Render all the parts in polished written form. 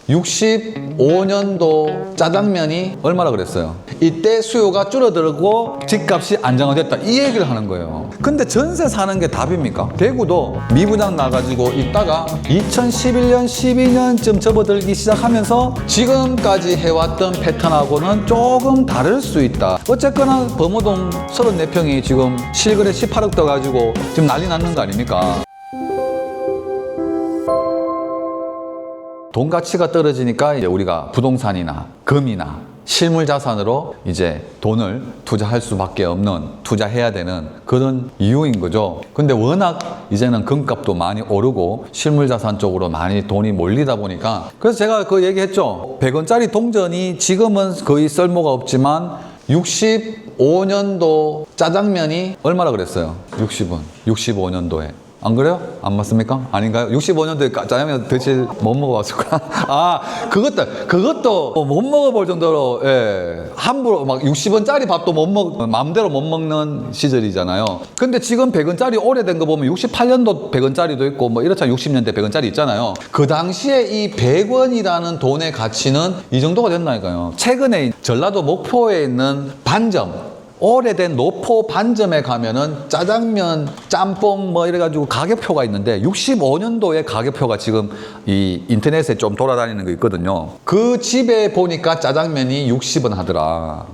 65년도 짜장면이 얼마라 그랬어요? 이때 수요가 줄어들고 집값이 안정화됐다, 이 얘기를 하는 거예요. 근데 전세 사는 게 답입니까? 대구도 미분양 나가지고 있다가 2011년 12년쯤 접어들기 시작하면서 지금까지 해왔던 패턴하고는 조금 다를 수 있다. 어쨌거나 범어동 34평이 지금 실거래 18억 떠가지고 지금 난리 났는 거 아닙니까? 돈 가치가 떨어지니까 이제 우리가 부동산이나 금이나 실물 자산으로 이제 돈을 투자할 수밖에 없는, 투자해야 되는 그런 이유인 거죠. 근데 워낙 이제는 금값도 많이 오르고 실물 자산 쪽으로 많이 돈이 몰리다 보니까, 그래서 제가 그 얘기했죠. 100원짜리 동전이 지금은 거의 쓸모가 없지만 65년도 짜장면이 얼마라 그랬어요? 60원. 65년도에. 안 그래요? 안 맞습니까? 아닌가요? 65년도에 짜장면 드실 못 먹어봤을까? 아, 그것도 못 먹어볼 정도로, 예, 함부로 막 60원짜리 밥도 마음대로 못 먹는 시절이잖아요. 근데 지금 100원짜리 오래된 거 보면 68년도 100원짜리도 있고 뭐 이렇잖아요. 60년대 100원짜리 있잖아요. 그 당시에 이 100원이라는 돈의 가치는 이 정도가 됐나니까요. 최근에 전라도 목포에 있는 반점, 오래된 노포 반점에 가면은 짜장면, 짬뽕 뭐 이래가지고 가격표가 있는데 65년도에 가격표가 지금 이 인터넷에 좀 돌아다니는 거 있거든요. 그 집에 보니까 짜장면이 60원 하더라.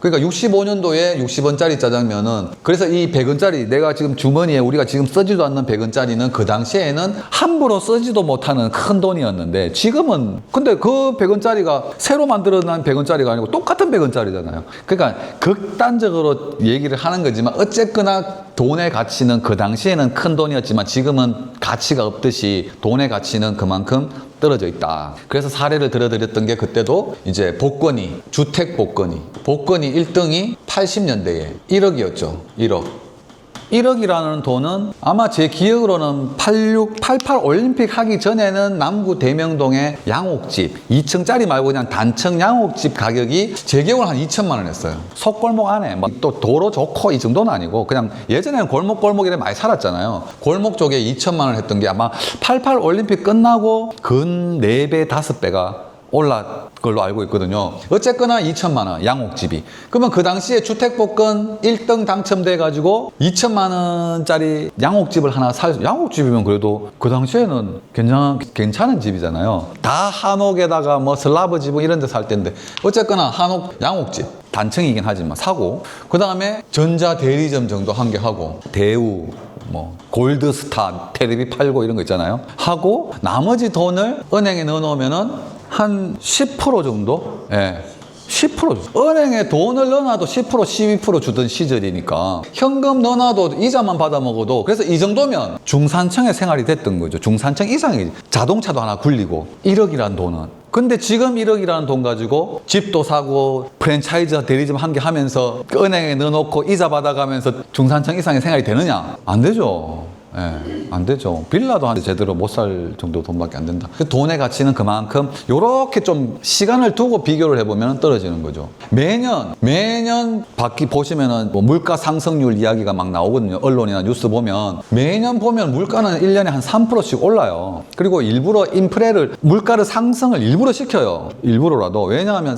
그러니까 65년도에 60원짜리 짜장면은, 그래서 이 100원짜리, 내가 지금 주머니에 우리가 지금 쓰지도 않는 100원짜리는 그 당시에는 함부로 쓰지도 못하는 큰 돈이었는데, 지금은 근데 그 100원짜리가 새로 만들어난 100원짜리가 아니고 똑같은 100원짜리잖아요. 그러니까 극단적으로 얘기를 하는 거지만 어쨌거나 돈의 가치는 그 당시에는 큰 돈이었지만 지금은 가치가 없듯이 돈의 가치는 그만큼 떨어져 있다. 그래서 사례를 들어드렸던 게, 그때도 이제 복권이, 주택 복권이 1등이 80년대에 1억이었죠. 1억이라는 돈은 아마 제 기억으로는 88 올림픽 하기 전에는 남구 대명동의 양옥집 2층짜리 말고 그냥 단층 양옥집 가격이 제 기억으로 한 2천만 원 했어요. 속골목 안에 막 또 도로 좋고 이 정도는 아니고, 그냥 예전에는 골목이래 많이 살았잖아요. 골목 쪽에 2천만 원 했던 게 아마 88 올림픽 끝나고 근 4배 5배가 올랐 걸로 알고 있거든요. 어쨌거나 2천만 원 양옥집이. 그러면 그 당시에 주택복권 1등 당첨돼 가지고 2천만 원짜리 양옥집을 하나 양옥집이면 그래도 그 당시에는 괜찮은 집이잖아요. 다 한옥에다가 뭐 슬라브 지붕 이런 데 살 텐데, 어쨌거나 한옥 양옥집 단층이긴 하지만 사고, 그 다음에 전자 대리점 정도 한 개 하고, 대우 뭐 골드스타 테레비 팔고 이런 거 있잖아요. 하고 나머지 돈을 은행에 넣어 놓으면은 한 10% 정도? 예. 10% 은행에 돈을 넣어놔도 10% 12% 주던 시절이니까 현금 넣어놔도 이자만 받아 먹어도, 그래서 이 정도면 중산층의 생활이 됐던 거죠. 중산층 이상이 자동차도 하나 굴리고 1억이라는 돈은. 근데 지금 1억이라는 돈 가지고 집도 사고 프랜차이즈 대리점 한 개 하면서 은행에 넣어놓고 이자 받아가면서 중산층 이상의 생활이 되느냐? 안 되죠. 예, 안 되죠. 빌라도 한 제대로 못 살 정도 돈밖에 안 된다. 그 돈의 가치는 그만큼 요렇게 좀 시간을 두고 비교를 해보면 떨어지는 거죠. 매년 보시면은 뭐 물가 상승률 이야기가 막 나오거든요. 언론이나 뉴스 보면 매년 보면 물가는 1년에 한 3%씩 올라요. 그리고 일부러 물가를 상승을 일부러 시켜요. 일부러라도. 왜냐하면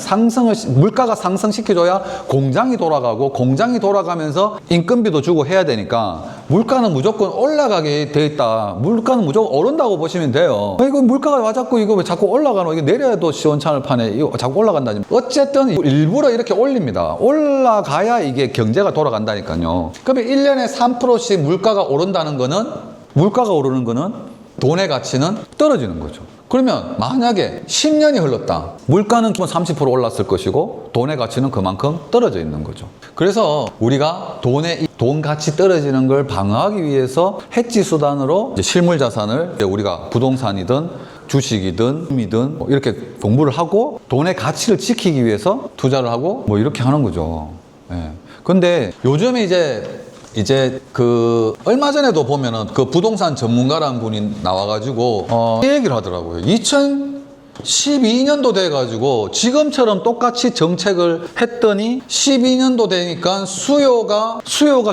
물가가 상승시켜줘야 공장이 돌아가고, 공장이 돌아가면서 인건비도 주고 해야 되니까 물가는 무조건 올라가게 돼 있다. 물가는 무조건 오른다고 보시면 돼요. 이거 물가가 와 자꾸 이거 왜 자꾸 올라가노? 이거 내려도 시원찮을 판에 이거 자꾸 올라간다니. 어쨌든 일부러 이렇게 올립니다. 올라가야 이게 경제가 돌아간다니까요. 그러면 1년에 3%씩 물가가 오른다는 거는, 물가가 오르는 거는 돈의 가치는 떨어지는 거죠. 그러면 만약에 10년이 흘렀다. 물가는 30% 올랐을 것이고 돈의 가치는 그만큼 떨어져 있는 거죠. 그래서 우리가 돈 가치 떨어지는 걸 방어하기 위해서 해지 수단으로 이제 실물 자산을 우리가 부동산이든 주식이든 금이든 뭐 이렇게 공부를 하고 돈의 가치를 지키기 위해서 투자를 하고 뭐 이렇게 하는 거죠. 예. 근데 요즘에 이제 그 얼마 전에도 보면은 그 부동산 전문가라는 분이 나와가지고 이 얘기를 하더라고요. 2012년도 돼가지고 지금처럼 똑같이 정책을 했더니 12년도 되니까 수요가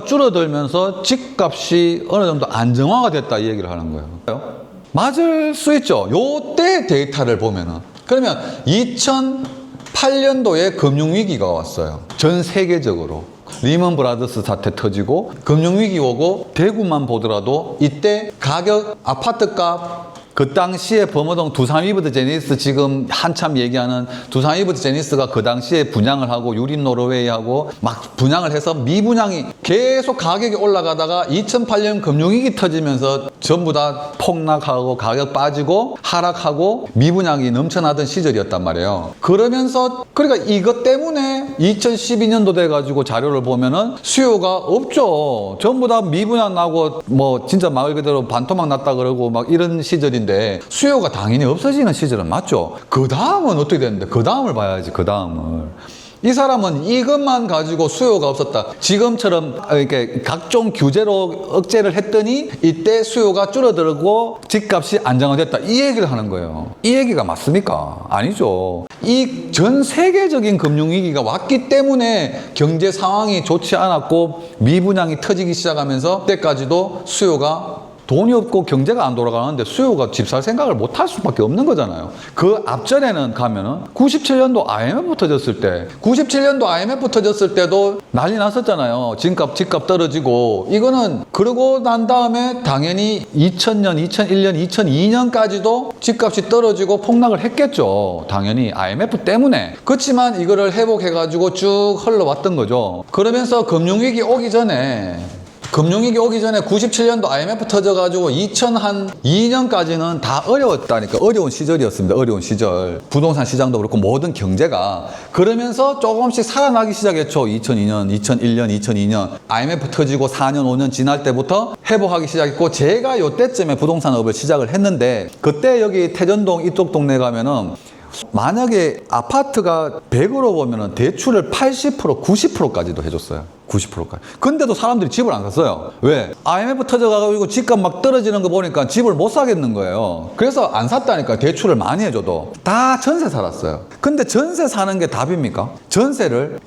줄어들면서 집값이 어느 정도 안정화가 됐다, 이 얘기를 하는 거예요. 맞을 수 있죠. 요때 데이터를 보면은. 그러면 2008년도에 금융위기가 왔어요. 전 세계적으로. 리먼 브라더스 사태 터지고 금융위기 오고 대구만 보더라도 이때 가격, 아파트값, 그 당시에 범어동 두산이버드 제니스 지금 한참 얘기하는 두산이버드 제니스가 그 당시에 분양을 하고 유림 노르웨이하고 막 분양을 해서 미분양이 계속 가격이 올라가다가 2008년 금융위기 터지면서 전부 다 폭락하고 가격 빠지고 하락하고 미분양이 넘쳐나던 시절이었단 말이에요. 그러면서 그러니까 이것 때문에 2012년도 돼가지고 자료를 보면은 수요가 없죠. 전부 다 미분양 나고 뭐 진짜 말 그대로 반토막 났다 그러고 막 이런 시절인데 수요가 당연히 없어지는 시절은 맞죠. 그 다음은 어떻게 됐는데 그 다음을 봐야지. 그 다음을 이 사람은 이것만 가지고 수요가 없었다. 지금처럼 이렇게 각종 규제로 억제를 했더니 이때 수요가 줄어들고 집값이 안정화됐다. 이 얘기를 하는 거예요. 이 얘기가 맞습니까? 아니죠. 이 전 세계적인 금융위기가 왔기 때문에 경제 상황이 좋지 않았고 미분양이 터지기 시작하면서 그때까지도 수요가 돈이 없고 경제가 안 돌아가는데 수요가 집 살 생각을 못 할 수밖에 없는 거잖아요. 그 앞전에는 가면은 97년도 IMF 터졌을 때 97년도 IMF 터졌을 때도 난리 났었잖아요. 집값 떨어지고 이거는 그러고 난 다음에 당연히 2000년, 2001년, 2002년까지도 집값이 떨어지고 폭락을 했겠죠. 당연히 IMF 때문에. 그렇지만 이거를 회복해가지고 쭉 흘러왔던 거죠. 그러면서 금융위기 오기 전에 97년도 IMF 터져가지고 2002년까지는 다 어려웠다니까. 어려운 시절이었습니다. 어려운 시절. 부동산 시장도 그렇고 모든 경제가. 그러면서 조금씩 살아나기 시작했죠. 2002년, 2001년, 2002년. IMF 터지고 4년, 5년 지날 때부터 회복하기 시작했고 제가 요때쯤에 부동산업을 시작을 했는데 그때 여기 태전동 이쪽 동네 가면은 만약에 아파트가 100으로 보면은 대출을 80%, 90%까지도 해줬어요. 90%까지. 근데도 사람들이 집을 안 샀어요. 왜? IMF 터져가지고 집값 막 떨어지는 거 보니까 집을 못 사겠는 거예요. 그래서 안 샀다니까. 대출을 많이 해줘도. 다 전세 살았어요. 근데 전세 사는 게 답입니까? 전세를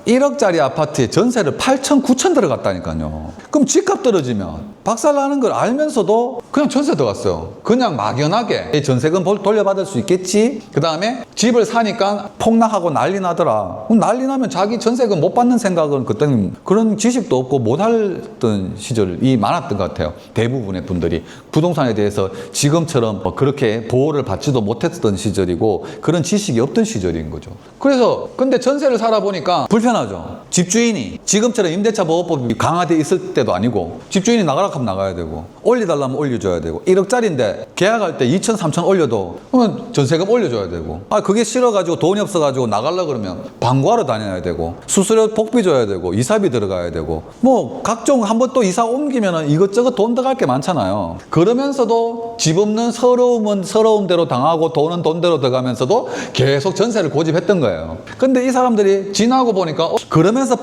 1억짜리 아파트에 전세를 8천, 9천 들어갔다니까요. 그럼 집값 떨어지면 박살나는 걸 알면서도 그냥 전세 들어갔어요. 그냥 막연하게 전세금 돌려받을 수 있겠지. 그 다음에 집을 사니까 폭락하고 난리 나더라. 그럼 난리 나면 자기 전세금 못 받는 생각은 그때는 그런 지식도 없고 못 하던 시절이 많았던 것 같아요. 대부분의 분들이 부동산에 대해서 지금처럼 그렇게 보호를 받지도 못했던 시절이고 그런 지식이 없던 시절인 거죠. 그래서 근데 전세를 살아보니까 불편하죠. 집주인이 지금처럼 임대차 보호법이 강화되어 있을 때도 아니고 집주인이 나가라 하면 나가야 되고 올려달라면 올려줘야 되고 1억짜리인데 계약할 때 2천, 3천 올려도 그러면 전세금 올려줘야 되고 그게 싫어가지고 돈이 없어가지고 나가려고 그러면 방구하러 다녀야 되고 수수료 복비 줘야 되고 이사비 들어가야 되고 뭐 각종 한번 또 이사 옮기면은 이것저것 돈 들어갈 게 많잖아요. 그러면서도 집 없는 서러움은 서러움대로 당하고 돈은 돈대로 들어가면서도 계속 전세를 고집했던 거예요. 근데 이 사람들이 지나고 보니까 그러면서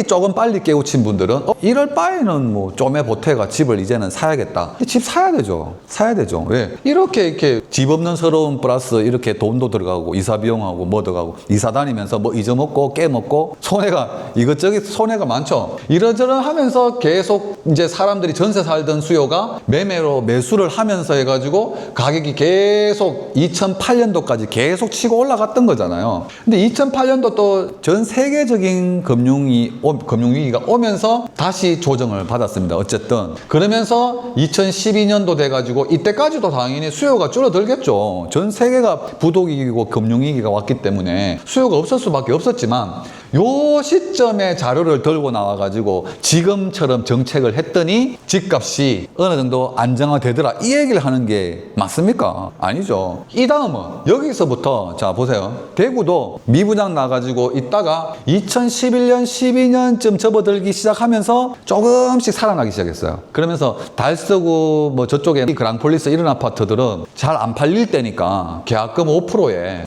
조금 빨리 깨우친 분들은 이럴 바에는 뭐 좀에 보태가 집을 이제는 사야겠다. 집 사야 되죠. 사야 되죠. 왜? 이렇게 집 없는 서러움 플러스 이렇게 돈도 들어가고 이사 비용하고 뭐 들어가고 이사 다니면서 뭐 잊어먹고 깨먹고 이것저것 손해가 많죠. 이러저러 하면서 계속 이제 사람들이 전세 살던 수요가 매매로 매수를 하면서 해가지고 가격이 계속 2008년도까지 계속 치고 올라갔던 거잖아요. 근데 2008년도 또 전 세계적인 금융위기가 오면서 다시 조정을 받았습니다. 어쨌든 그러면서 2012년도 돼가지고 이때까지도 당연히 수요가 줄어들겠죠. 전 세계가 부도위기고 금융위기가 왔기 때문에 수요가 없을 수밖에 없었지만 요 시점에 자료를 들고 나와가지고 지금처럼 정책을 했더니 집값이 어느 정도 안정화되더라 이 얘기를 하는 게 맞습니까? 아니죠. 이 다음은 여기서부터 자 보세요. 대구도 미분양 나가지고 있다가 2011년 12년쯤 접어들기 시작하면서 조금씩 살아나기 시작했어요. 그러면서 달서구 뭐 저쪽에 그랑폴리스 이런 아파트들은 잘 안 팔릴 때니까 계약금 5%에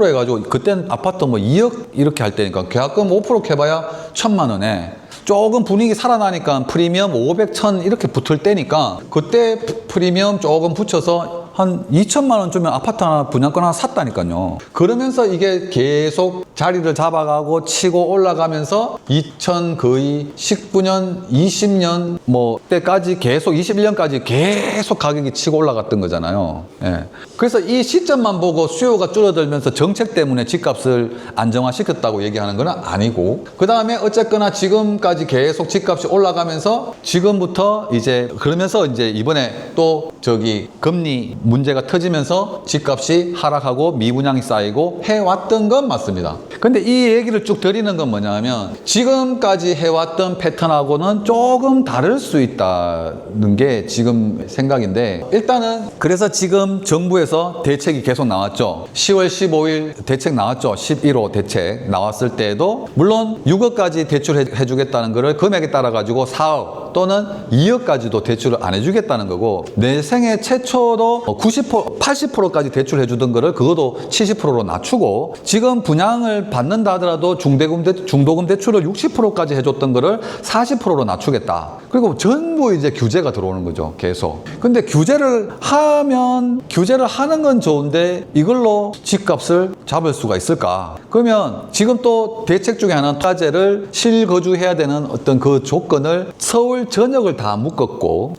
해가지고 그땐 아파트 뭐 2억 이렇게 할 때니까 계약금 5% 해봐야 1,000만 원에 조금 분위기 살아나니까 프리미엄 500, 1000 이렇게 붙을 때니까 그때 프리미엄 조금 붙여서 한 2천만 원 주면 아파트 하나, 분양권 하나 샀다니까요. 그러면서 이게 계속 자리를 잡아가고 치고 올라가면서 2000 거의 19년, 20년 뭐 때까지 계속 21년까지 계속 가격이 치고 올라갔던 거잖아요. 예. 그래서 이 시점만 보고 수요가 줄어들면서 정책 때문에 집값을 안정화시켰다고 얘기하는 건 아니고, 그 다음에 어쨌거나 지금까지 계속 집값이 올라가면서 지금부터 이제 그러면서 이제 이번에 또 저기 금리 문제가 터지면서 집값이 하락하고 미분양이 쌓이고 해왔던 건 맞습니다. 근데 이 얘기를 쭉 드리는 건 뭐냐면 지금까지 해왔던 패턴하고는 조금 다를 수 있다는 게 지금 생각인데, 일단은 그래서 지금 정부에서 대책이 계속 나왔죠. 10월 15일 대책 나왔죠. 11호 대책 나왔을 때에도 물론 6억까지 대출해 주겠다는 거를 금액에 따라 가지고 4억 또는 2억까지도 대출을 안 해주겠다는 거고, 내 생애 최초로 90%, 80%까지 대출해 주던 거를 그것도 70%로 낮추고, 지금 분양을 받는다 하더라도 중도금 대출을 60%까지 해줬던 거를 40%로 낮추겠다. 그리고 전부 이제 규제가 들어오는 거죠. 계속. 근데 규제를 하는 건 좋은데 이걸로 집값을 잡을 수가 있을까? 그러면 지금 또 대책 중에 하나는 타제를 실거주해야 되는 어떤 그 조건을 서울 전역을 다 묶었고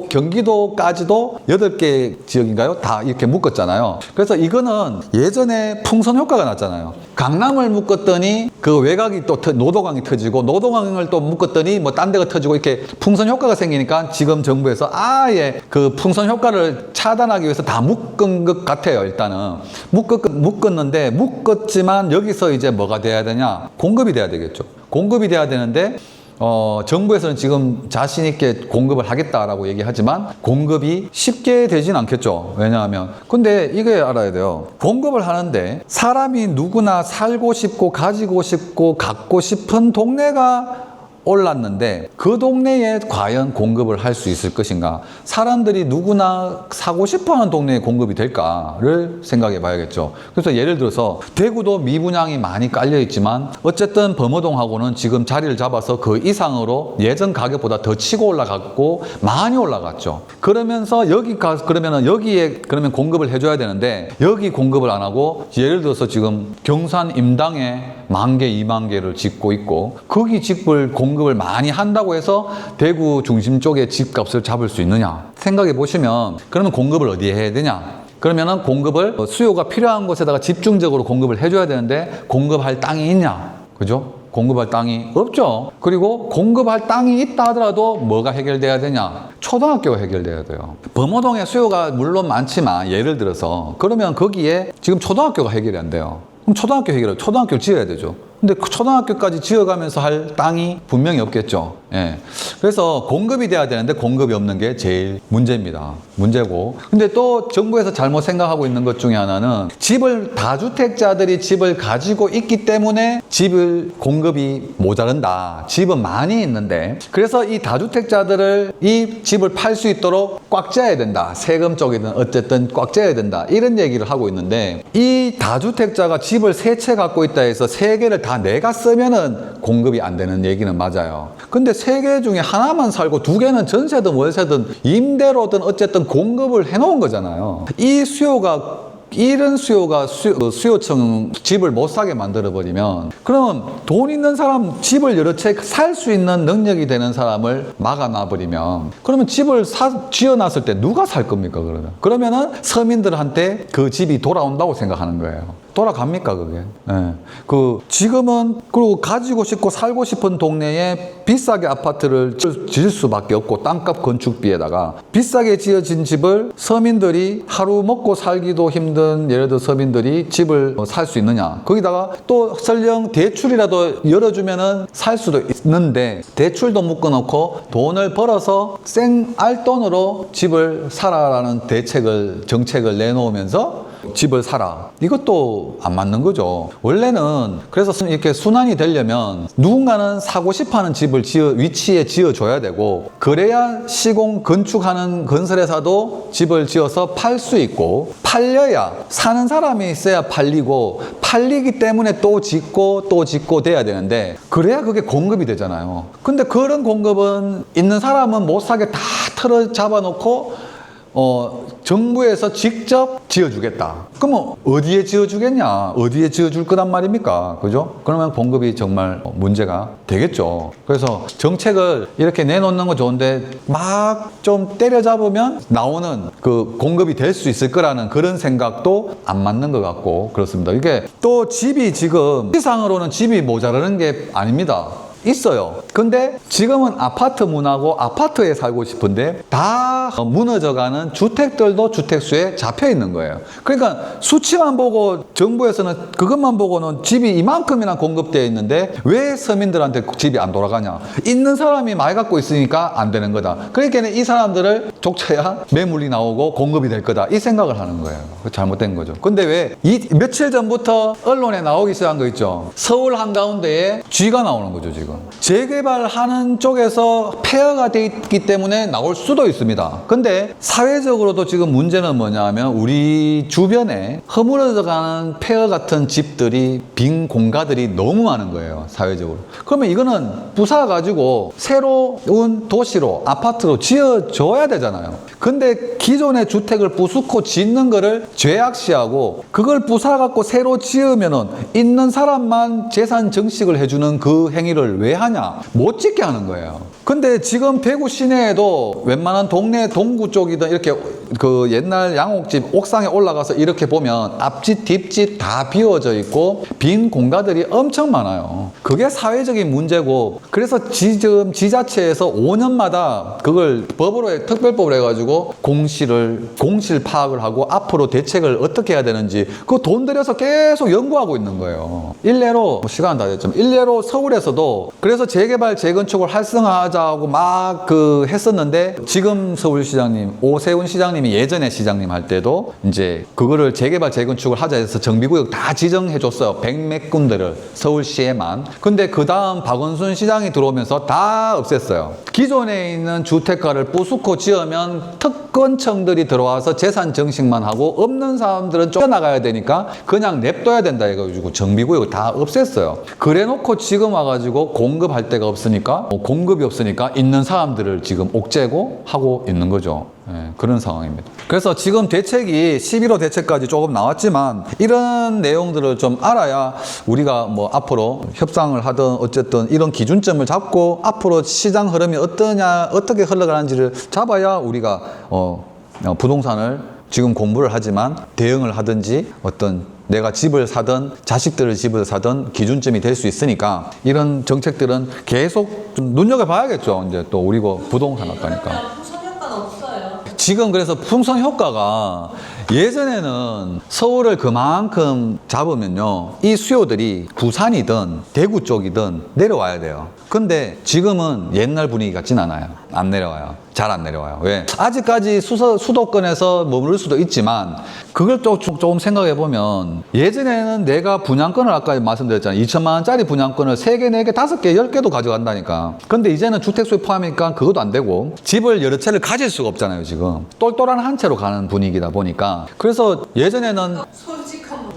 경기도까지도 8개 지역인가요? 다 이렇게 묶었잖아요. 그래서 이거는 예전에 풍선 효과가 났잖아요. 강남을 묶었더니 그 외곽이 또 노도강이 터지고, 노도강을 또 묶었더니 뭐 딴 데가 터지고, 이렇게 풍선 효과가 생기니까 지금 정부에서 아예 그 풍선 효과를 차단하기 위해서 다 묶은 것 같아요. 일단은 묶었는데, 묶었지만 여기서 이제 뭐가 돼야 되냐? 공급이 돼야 되겠죠. 공급이 돼야 되는데 정부에서는 지금 자신 있게 공급을 하겠다라고 얘기하지만 공급이 쉽게 되진 않겠죠. 왜냐하면 근데 이게 알아야 돼요. 공급을 하는데 사람이 누구나 살고 싶고 가지고 싶고 갖고 싶은 동네가 올랐는데 그 동네에 과연 공급을 할 수 있을 것인가? 사람들이 누구나 사고 싶어하는 동네에 공급이 될까를 생각해 봐야겠죠. 그래서 예를 들어서 대구도 미분양이 많이 깔려 있지만 어쨌든 범어동하고는 지금 자리를 잡아서 그 이상으로 예전 가격보다 더 치고 올라갔고 많이 올라갔죠. 그러면서 그러면은 여기에 그러면 공급을 해줘야 되는데 여기 공급을 안 하고 예를 들어서 지금 경산 임당에 10,000개, 20,000개를 짓고 있고 거기 집을 공급을 많이 한다고 해서 대구 중심 쪽에 집값을 잡을 수 있느냐 생각해 보시면, 그러면 공급을 어디에 해야 되냐? 그러면은 공급을 수요가 필요한 곳에다가 집중적으로 공급을 해줘야 되는데 공급할 땅이 있냐? 그죠? 공급할 땅이 없죠. 그리고 공급할 땅이 있다 하더라도 뭐가 해결돼야 되냐? 초등학교가 해결돼야 돼요. 범어동에 수요가 물론 많지만 예를 들어서 그러면 거기에 지금 초등학교가 해결이 안 돼요. 그럼 초등학교를 지어야 되죠. 근데 그 초등학교까지 지어가면서 할 땅이 분명히 없겠죠. 예. 그래서 공급이 돼야 되는데 공급이 없는 게 제일 문제입니다. 문제고. 근데 또 정부에서 잘못 생각하고 있는 것 중에 하나는 다주택자들이 집을 가지고 있기 때문에 공급이 모자른다. 집은 많이 있는데 그래서 이 다주택자들을 이 집을 팔 수 있도록 꽉 짜야 된다. 세금 쪽이든 어쨌든 꽉 짜야 된다. 이런 얘기를 하고 있는데 이 다주택자가 집을 3채 갖고 있다 해서 3개를 다 내가 쓰면은 공급이 안 되는 얘기는 맞아요. 근데 3개 중에 하나만 살고 2개는 전세든 월세든 임대로든 어쨌든 공급을 해놓은 거잖아요. 이런 수요가 수요층 집을 못 사게 만들어버리면 그럼 돈 있는 사람 집을 여러 채 살 수 있는 능력이 되는 사람을 막아놔버리면 그러면 집을 지어놨을 때 누가 살 겁니까? 그러면은 서민들한테 그 집이 돌아온다고 생각하는 거예요. 돌아갑니까 그게? 네. 지금은 그리고 가지고 싶고 살고 싶은 동네에 비싸게 아파트를 지을 수밖에 없고 땅값 건축비에다가 비싸게 지어진 집을 서민들이 하루 먹고 살기도 힘든 예를 들어 서민들이 집을 살 수 있느냐? 거기다가 또 설령 대출이라도 열어주면은 살 수도 있는데 대출도 묶어놓고 돈을 벌어서 생알돈으로 집을 사라라는 정책을 내놓으면서 집을 사라. 이것도 안 맞는 거죠. 원래는 그래서 이렇게 순환이 되려면 누군가는 사고 싶어하는 집을 위치에 지어줘야 되고 그래야 시공 건축하는 건설회사도 집을 지어서 팔 수 있고 팔려야 사는 사람이 있어야 팔리기 때문에 또 짓고 돼야 되는데 그래야 그게 공급이 되잖아요. 근데 그런 공급은 있는 사람은 못 사게 다 틀어 잡아놓고 정부에서 직접 지어주겠다. 그러면 어디에 지어주겠냐? 어디에 지어줄 거란 말입니까? 그죠? 그러면 공급이 정말 문제가 되겠죠. 그래서 정책을 이렇게 내놓는 건 좋은데 막 좀 때려잡으면 나오는 그 공급이 될 수 있을 거라는 그런 생각도 안 맞는 것 같고 그렇습니다. 이게 또 집이 지금 시상으로는 집이 모자라는 게 아닙니다. 있어요. 근데 지금은 아파트 문화고 아파트에 살고 싶은데 다 무너져가는 주택들도 주택수에 잡혀 있는 거예요. 그러니까 수치만 보고 정부에서는 그것만 보고는 집이 이만큼이나 공급되어 있는데 왜 서민들한테 집이 안 돌아가냐? 있는 사람이 많이 갖고 있으니까 안 되는 거다. 그러니까 이 사람들을 족쳐야 매물이 나오고 공급이 될 거다. 이 생각을 하는 거예요. 잘못된 거죠. 근데 왜 며칠 전부터 언론에 나오기 시작한 거 있죠? 서울 한가운데에 쥐가 나오는 거죠, 지금. 재개발하는 쪽에서 폐허가 돼 있기 때문에 나올 수도 있습니다. 근데 사회적으로도 지금 문제는 뭐냐면 우리 주변에 허물어져가는 폐허 같은 집들이 빈 공가들이 너무 많은 거예요, 사회적으로. 그러면 이거는 부숴가지고 새로운 도시로 아파트로 지어줘야 되잖아요. 근데 기존의 주택을 부수고 짓는 거를 죄악시하고 그걸 부숴갖고 새로 지으면은 있는 사람만 재산 증식을 해주는 그 행위를 왜 하냐? 못 짓게 하는 거예요. 근데 지금 대구 시내에도 웬만한 동네 동구 쪽이든 이렇게 그 옛날 양옥집 옥상에 올라가서 이렇게 보면 앞집 뒷집 다 비워져 있고 빈 공가들이 엄청 많아요. 그게 사회적인 문제고 그래서 지금 지자체에서 5년마다 그걸 법으로 특별법을 해가지고 공실 파악을 하고 앞으로 대책을 어떻게 해야 되는지 그 돈 들여서 계속 연구하고 있는 거예요. 일례로 시간 다 됐지만 일례로 서울에서도 그래서 재개발 재건축을 활성화하자고 막 했었는데 지금 서울시장님 오세훈 시장님이 예전에 시장님 할 때도 이제 그거를 재개발 재건축을 하자 해서 정비구역 다 지정해 줬어요. 100몇 군데를 서울시에만. 근데 그 다음 박원순 시장이 들어오면서 다 없앴어요. 기존에 있는 주택가를 부수고 지으면 특권층들이 들어와서 재산 증식만 하고 없는 사람들은 쫓겨나가야 되니까 그냥 냅둬야 된다 해가지고 정비구역 다 없앴어요. 그래놓고 지금 와가지고 공급할 데가 없으니까 공급이 없으니까 있는 사람들을 지금 옥죄고 하고 있는 거죠. 네, 그런 상황입니다. 그래서 지금 대책이 11호 대책까지 조금 나왔지만 이런 내용들을 좀 알아야 우리가 뭐 앞으로 협상을 하든 어쨌든 이런 기준점을 잡고 앞으로 시장 흐름이 어떻게 흘러가는지를 잡아야 우리가 부동산을 지금 공부를 하지만 대응을 하든지 어떤 내가 집을 사든 자식들을 집을 사든 기준점이 될 수 있으니까 이런 정책들은 계속 좀 눈여겨봐야겠죠. 이제 또 우리고 부동산 학과니까. 풍선 효과는 없어요. 지금 그래서 풍선 효과가 예전에는 서울을 그만큼 잡으면요 이 수요들이 부산이든 대구 쪽이든 내려와야 돼요. 근데 지금은 옛날 분위기 같진 않아요. 안 내려와요. 잘 안 내려와요. 왜? 아직까지 수도권에서 머무를 수도 있지만 그걸 조금 생각해 보면 예전에는 내가 분양권을 아까 말씀드렸잖아요. 2천만 원짜리 분양권을 3개, 4개, 5개, 10개도 가져간다니까. 근데 이제는 주택수에 포함이니까 그것도 안 되고 집을 여러 채를 가질 수가 없잖아요. 지금 똘똘한 한 채로 가는 분위기다 보니까 그래서 예전에는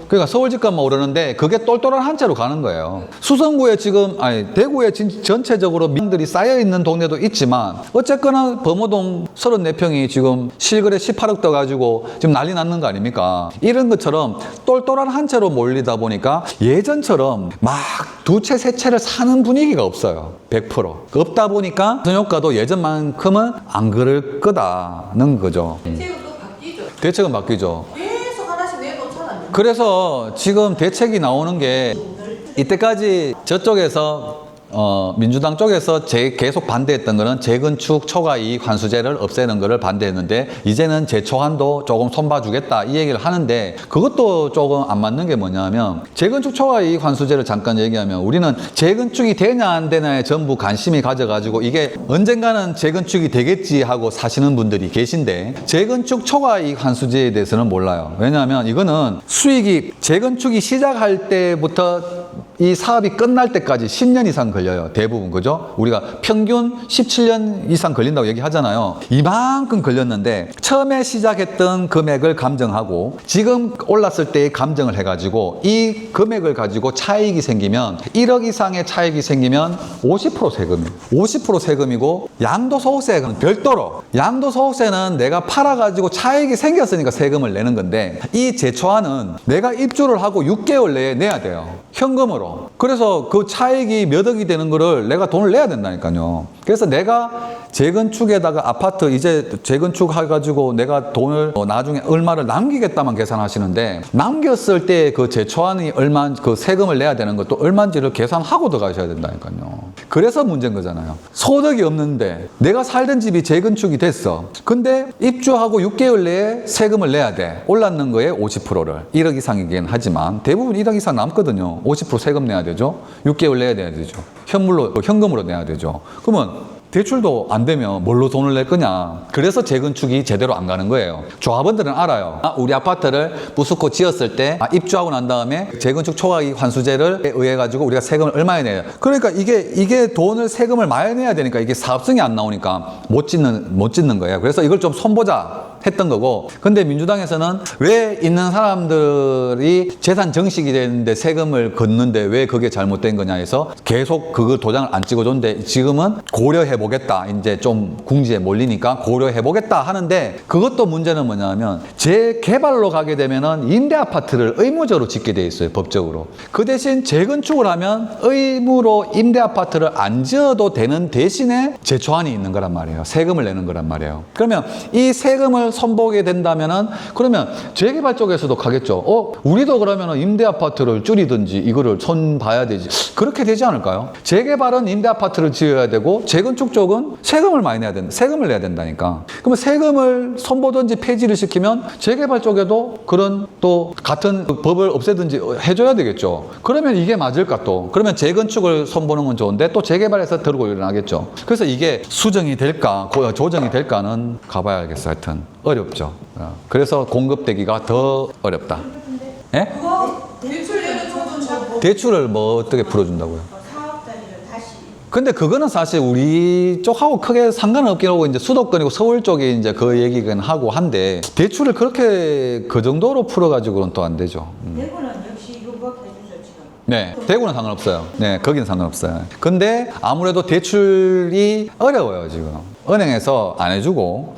그러니까 서울 집값만 오르는데 그게 똘똘한 한 채로 가는 거예요. 수성구에 지금 대구에 전체적으로 민들이 쌓여 있는 동네도 있지만 어쨌거나 범호동 34평이 지금 실거래 18억 떠가지고 지금 난리 났는 거 아닙니까? 이런 것처럼 똘똘한 한 채로 몰리다 보니까 예전처럼 막 2채, 3채를 사는 분위기가 없어요. 100%. 없다 보니까 그 효과도 예전만큼은 안 그럴 거다는 거죠. 대책은 또 바뀌죠. 대책은 바뀌죠. 계속 하나씩 내놓잖아요. 그래서 지금 대책이 나오는 게 이때까지 저쪽에서 민주당 쪽에서 계속 반대했던 거는 재건축 초과이익 환수제를 없애는 거를 반대했는데 이제는 재초안도 조금 손봐주겠다 이 얘기를 하는데 그것도 조금 안 맞는 게 뭐냐면 재건축 초과이익 환수제를 잠깐 얘기하면 우리는 재건축이 되냐 안 되냐에 전부 관심이 가져가지고 이게 언젠가는 재건축이 되겠지 하고 사시는 분들이 계신데 재건축 초과이익 환수제에 대해서는 몰라요. 왜냐하면 이거는 수익이 재건축이 시작할 때부터 이 사업이 끝날 때까지 10년 이상 걸려요. 대부분, 그죠? 우리가 평균 17년 이상 걸린다고 얘기하잖아요. 이만큼 걸렸는데 처음에 시작했던 금액을 감정하고 지금 올랐을 때의 감정을 해가지고 이 금액을 가지고 차익이 생기면 1억 이상의 차익이 생기면 50% 세금이에요. 50% 세금이고 양도소득세는 별도로 양도소득세는 내가 팔아가지고 차익이 생겼으니까 세금을 내는 건데 이 제초안은 내가 입주를 하고 6개월 내에 내야 돼요. 현금으로. 그래서 그 차익이 몇 억이 되는 거를 내가 돈을 내야 된다니까요. 그래서 내가 재건축에다가 아파트 이제 재건축 해가지고 내가 돈을 나중에 얼마를 남기겠다만 계산하시는데 남겼을 때 그 제초안이 얼마 그 세금을 내야 되는 것도 얼마인지를 계산하고 들어가셔야 된다니까요. 그래서 문제인 거잖아요. 소득이 없는데 내가 살던 집이 재건축이 됐어. 근데 입주하고 6개월 내에 세금을 내야 돼. 올랐는 거에 50%를. 1억 이상이긴 하지만 대부분 1억 이상 남거든요. 50% 세금 내야 되죠. 6개월 내야 되죠. 현금으로 내야 되죠. 그러면 대출도 안 되면 뭘로 돈을 낼 거냐. 그래서 재건축이 제대로 안 가는 거예요. 조합원들은 알아요. 우리 아파트를 부수고 지었을 때 입주하고 난 다음에 재건축 초과이익 환수제를 의해 가지고 우리가 세금을 얼마에 내요. 그러니까 이게 돈을 세금을 많이 내야 되니까 이게 사업성이 안 나오니까 못 짓는 거예요. 그래서 이걸 좀 손보자 했던 거고. 근데 민주당에서는 왜 있는 사람들이 재산 정식이 되는데 세금을 걷는데 왜 그게 잘못된 거냐 해서 계속 그거 도장을 안 찍어줬는데 지금은 고려해보겠다. 이제 좀 궁지에 몰리니까 고려해보겠다 하는데 그것도 문제는 뭐냐면 재개발로 가게 되면은 임대 아파트를 의무적으로 짓게 돼 있어요. 법적으로. 그 대신 재건축을 하면 의무로 임대 아파트를 안 지어도 되는 대신에 제초안이 있는 거란 말이에요. 세금을 내는 거란 말이에요. 그러면 이 세금을 선보게 된다면은 그러면 재개발 쪽에서도 가겠죠. 우리도 그러면은 임대 아파트를 줄이든지 이거를 손 봐야 되지. 그렇게 되지 않을까요? 재개발은 임대 아파트를 지어야 되고 재건축 쪽은 세금을 많이 내야 된다. 세금을 내야 된다니까. 그러면 세금을 손보든지 폐지를 시키면 재개발 쪽에도 그런 또 같은 법을 없애든지 해줘야 되겠죠. 그러면 이게 맞을까 또? 그러면 재건축을 손보는 건 좋은데 또 재개발에서 들고 일어나겠죠. 그래서 이게 수정이 될까, 조정이 될까는 가봐야 알겠어. 하여튼 어렵죠. 그래서 공급되기가 더 어렵다. 예? 그거 대출 예를 들어서 대출을 뭐 어떻게 풀어준다고요? 사업자리를 다시. 근데 그거는 사실 우리 쪽하고 크게 상관없긴 하고 이제 수도권이고 서울 쪽에 이제 그 얘기긴 하고 한데 대출을 그렇게 그 정도로 풀어가지고는 또 안 되죠. 대구는 역시 유법해 주죠 지금. 네, 대구는 상관없어요. 네, 거기는 상관없어요. 근데 아무래도 대출이 어려워요, 지금. 은행에서 안 해주고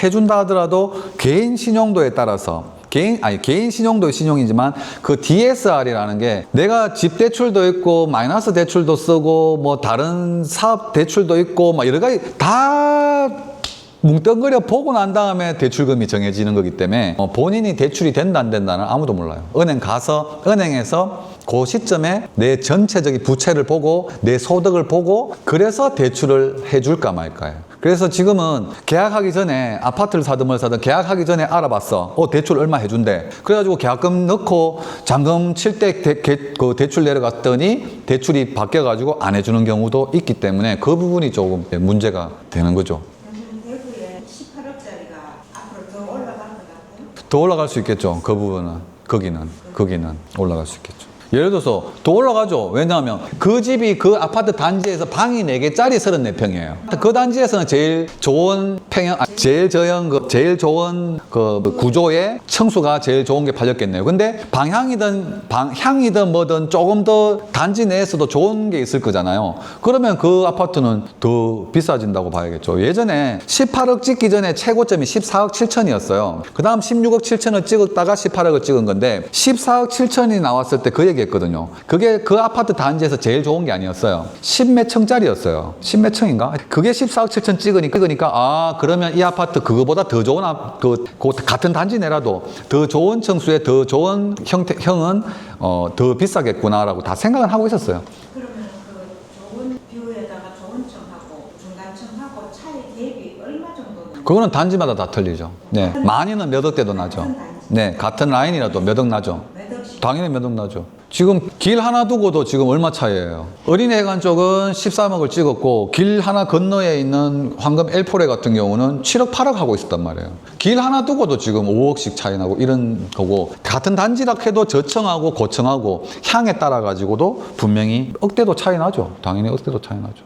해준다 하더라도 개인 신용도에 따라서 개인 신용도 신용이지만 그 DSR이라는 게 내가 집 대출도 있고 마이너스 대출도 쓰고 뭐 다른 사업 대출도 있고 막 여러 가지 다 뭉뚱그려 보고 난 다음에 대출금이 정해지는 거기 때문에 본인이 대출이 된다 안 된다는 아무도 몰라요. 은행에서 그 시점에 내 전체적인 부채를 보고 내 소득을 보고 그래서 대출을 해줄까 말까요. 그래서 지금은 계약하기 전에 아파트를 사든 뭘 사든 계약하기 전에 알아봤어. 대출 얼마 해준대. 그래가지고 계약금 넣고 잔금 칠 때 그 대출 내려갔더니 대출이 바뀌어가지고 안 해주는 경우도 있기 때문에 그 부분이 조금 문제가 되는 거죠. 요즘 대구에 18억짜리가 앞으로 더 올라갈 것 같아요. 더 올라갈 수 있겠죠. 그 부분은. 거기는 올라갈 수 있겠죠. 예를 들어서 더 올라가죠. 왜냐하면 그 집이 그 아파트 단지에서 방이 4개짜리 34평이에요. 그 단지에서는 제일 좋은 제일 좋은 그 구조의 층수가 제일 좋은 게 팔렸겠네요. 근데 향이든 뭐든 조금 더 단지 내에서도 좋은 게 있을 거잖아요. 그러면 그 아파트는 더 비싸진다고 봐야겠죠. 예전에 18억 찍기 전에 최고점이 14억 7천이었어요. 그 다음 16억 7천을 찍었다가 18억을 찍은 건데 14억 7천이 나왔을 때 그 얘기 했거든요. 그게 그 아파트 단지에서 제일 좋은 게 아니었어요. 10몇 층짜리였어요. 10몇 층인가? 그게 14억 7천 찍으니까 그러면 이 아파트 그거보다 더 좋은 같은 단지 내라도 더 좋은 층수의 더 좋은 형은 더 비싸겠구나라고 다 생각을 하고 있었어요. 그러면 그 좋은 뷰에다가 좋은 층하고 중간층하고 차이 대비 얼마 정도? 그거는 단지마다 다 틀리죠. 네, 많이는 몇 억대도 나죠. 네, 같은 라인이라도 몇 억 나죠. 몇 억씩? 당연히 몇 억 나죠. 지금 길 하나 두고도 지금 얼마 차이예요? 어린이회관 쪽은 13억을 찍었고 길 하나 건너에 있는 황금 엘포레 같은 경우는 7억 8억 하고 있었단 말이에요. 길 하나 두고도 지금 5억씩 차이 나고 이런 거고, 같은 단지라 해도 저층하고 고층하고 향에 따라 가지고도 분명히 억대도 차이 나죠. 당연히 억대도 차이 나죠.